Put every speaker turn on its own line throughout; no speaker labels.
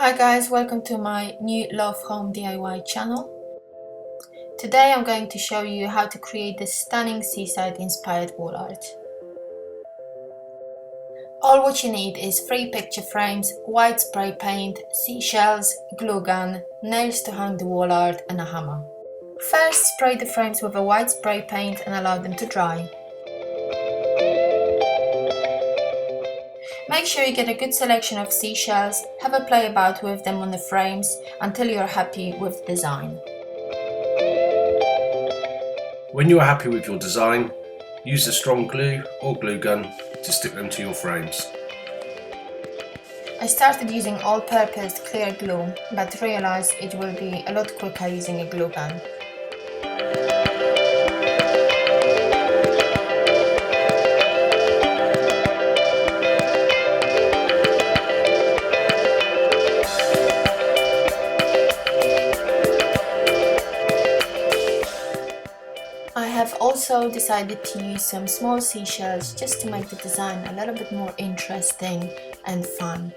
Hi guys, welcome to my new Love Home DIY channel. Today I'm going to show you how to create this stunning seaside inspired wall art. All what you need is 3 picture frames, white spray paint, seashells, glue gun, nails to hang the wall art and a hammer. First, spray the frames with a white spray paint and allow them to dry. Make sure you get a good selection of seashells, have a play about with them on the frames until you're happy with the design.
When you are happy with your design, use a strong glue or glue gun to stick them to your frames.
I started using all-purpose clear glue, but realized it will be a lot quicker using a glue gun. I have also decided to use some small seashells just to make the design a little bit more interesting and fun.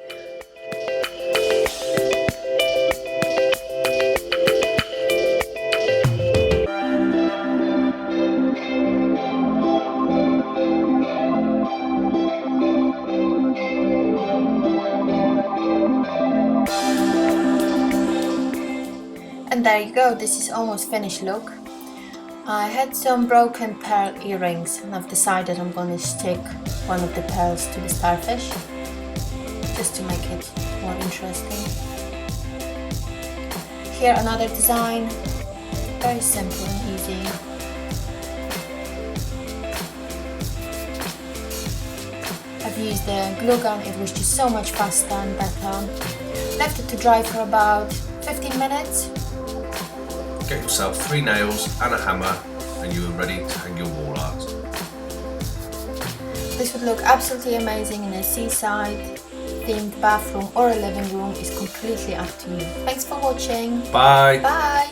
And there you go, this is almost finished look. I had some broken pearl earrings and I've decided I'm going to stick one of the pearls to the starfish just to make it more interesting. Here another design, very simple and easy. I've used the glue gun, it was just so much faster and better. Left it to dry for about 15 minutes.
Get yourself 3 nails and a hammer and you are ready to hang your wall art.
This would look absolutely amazing in a seaside themed bathroom or a living room. It's completely up to you. Thanks for watching.
Bye!
Bye!